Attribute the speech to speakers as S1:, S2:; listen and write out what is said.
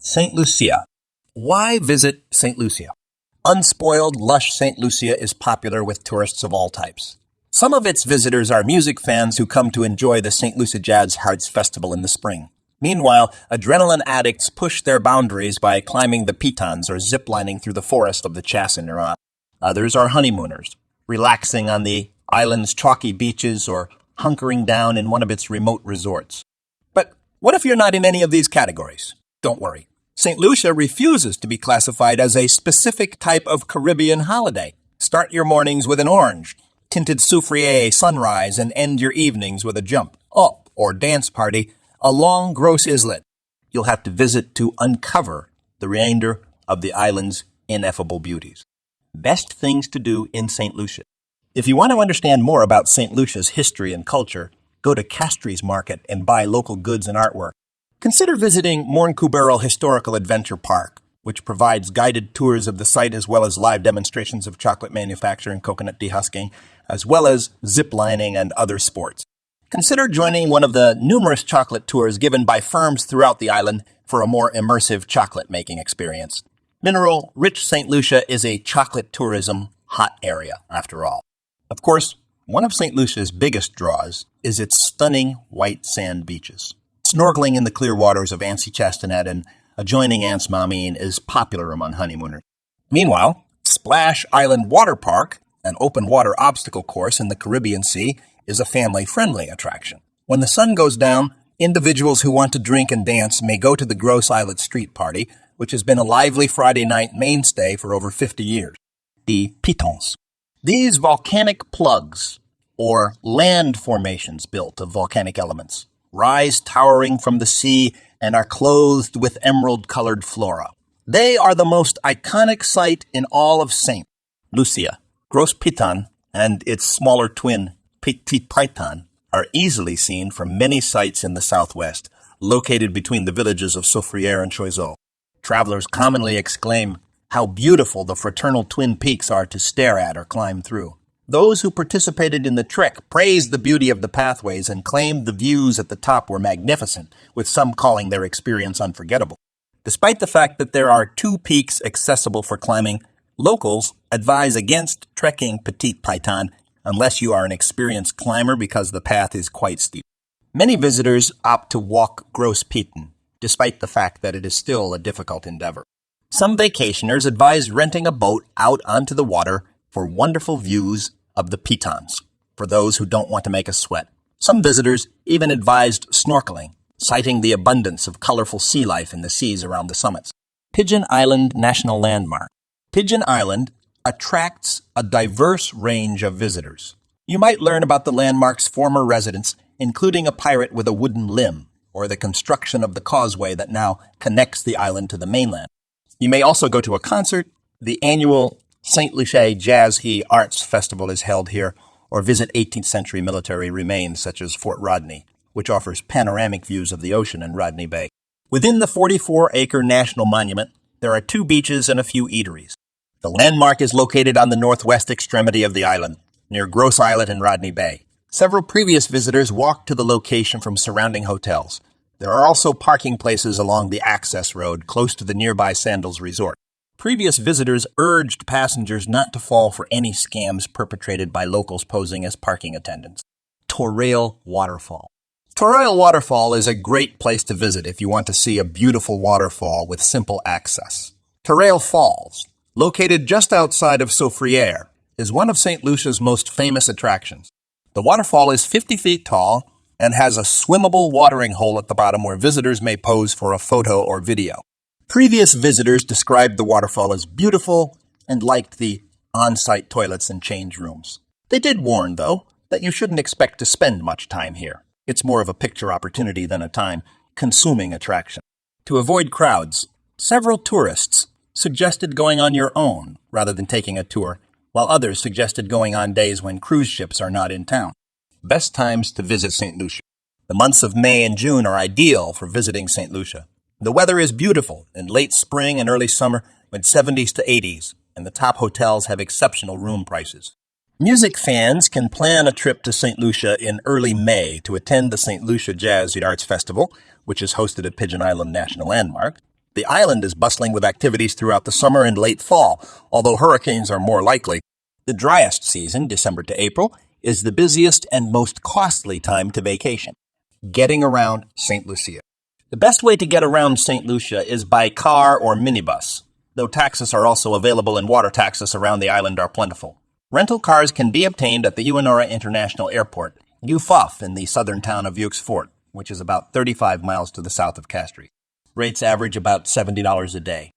S1: St. Lucia. Why visit St. Lucia? Unspoiled, lush St. Lucia is popular with tourists of all types. Some of its visitors are music fans who come to enjoy the St. Lucia Jazz Arts Festival in the spring. Meanwhile, adrenaline addicts push their boundaries by climbing the Pitons or ziplining through the forest of the Chasseneurin. Others are honeymooners, relaxing on the island's chalky beaches or hunkering down in one of its remote resorts. But what if you're not in any of these categories? Don't worry. St. Lucia refuses to be classified as a specific type of Caribbean holiday. Start your mornings with an orange, tinted soufriere sunrise, and end your evenings with a jump, up, or dance party along Gros Islet. You'll have to visit to uncover the remainder of the island's ineffable beauties. Best things to do in St. Lucia. If you want to understand more about St. Lucia's history and culture, go to Castri's Market and buy local goods and artwork. Consider visiting Morncouberle Historical Adventure Park, which provides guided tours of the site as well as live demonstrations of chocolate manufacture and coconut dehusking, as well as ziplining and other sports. Consider joining one of the numerous chocolate tours given by firms throughout the island for a more immersive chocolate-making experience. Mineral-rich St. Lucia is a chocolate tourism hot area, after all. Of course, one of St. Lucia's biggest draws is its stunning white sand beaches. Snorkeling in the clear waters of Anse Chastanet and adjoining Anse Mamine is popular among honeymooners. Meanwhile, Splash Island Water Park, an open water obstacle course in the Caribbean Sea, is a family-friendly attraction. When the sun goes down, individuals who want to drink and dance may go to the Gros Islet Street Party, which has been a lively Friday night mainstay for over 50 years. The Pitons. These volcanic plugs, or land formations built of volcanic elements, rise towering from the sea and are clothed with emerald-colored flora. They are the most iconic site in all of St. Lucia. Gros Piton and its smaller twin, Petit Piton, are easily seen from many sites in the southwest, located between the villages of Soufriere and Choiseul. Travelers commonly exclaim how beautiful the fraternal twin peaks are to stare at or climb through. Those who participated in the trek praised the beauty of the pathways and claimed the views at the top were magnificent, with some calling their experience unforgettable. Despite the fact that there are 2 peaks accessible for climbing, locals advise against trekking Petit Piton unless you are an experienced climber because the path is quite steep. Many visitors opt to walk Gros Piton, despite the fact that it is still a difficult endeavor. Some vacationers advise renting a boat out onto the water for wonderful views of the Pitons, for those who don't want to make a sweat. Some visitors even advised snorkeling, citing the abundance of colorful sea life in the seas around the summits. Pigeon Island National Landmark. Pigeon Island attracts a diverse range of visitors. You might learn about the landmark's former residents, including a pirate with a wooden limb, or the construction of the causeway that now connects the island to the mainland. You may also go to a concert. The annual St. Lucia Jazz Arts Festival is held here, or visit 18th century military remains such as Fort Rodney, which offers panoramic views of the ocean in Rodney Bay. Within the 44-acre national monument, there are 2 beaches and a few eateries. The landmark is located on the northwest extremity of the island, near Gros Islet and Rodney Bay. Several previous visitors walked to the location from surrounding hotels. There are also parking places along the access road close to the nearby Sandals Resort. Previous visitors urged passengers not to fall for any scams perpetrated by locals posing as parking attendants. Torreil Waterfall. Torreil Waterfall is a great place to visit if you want to see a beautiful waterfall with simple access. Torreil Falls, located just outside of Soufriere, is one of St. Lucia's most famous attractions. The waterfall is 50 feet tall and has a swimmable watering hole at the bottom where visitors may pose for a photo or video. Previous visitors described the waterfall as beautiful and liked the on-site toilets and change rooms. They did warn, though, that you shouldn't expect to spend much time here. It's more of a picture opportunity than a time-consuming attraction. To avoid crowds, several tourists suggested going on your own rather than taking a tour, while others suggested going on days when cruise ships are not in town. Best times to visit St. Lucia. The months of May and June are ideal for visiting St. Lucia. The weather is beautiful in late spring and early summer with 70s to 80s, and the top hotels have exceptional room prices. Music fans can plan a trip to St. Lucia in early May to attend the St. Lucia Jazz Arts Festival, which is hosted at Pigeon Island National Landmark. The island is bustling with activities throughout the summer and late fall, although hurricanes are more likely. The driest season, December to April, is the busiest and most costly time to vacation. Getting around St. Lucia. The best way to get around St. Lucia is by car or minibus, though taxis are also available and water taxis around the island are plentiful. Rental cars can be obtained at the Uinura International Airport, UFOF, in the southern town of Vieux Fort, which is about 35 miles to the south of Castries. Rates average about $70 a day.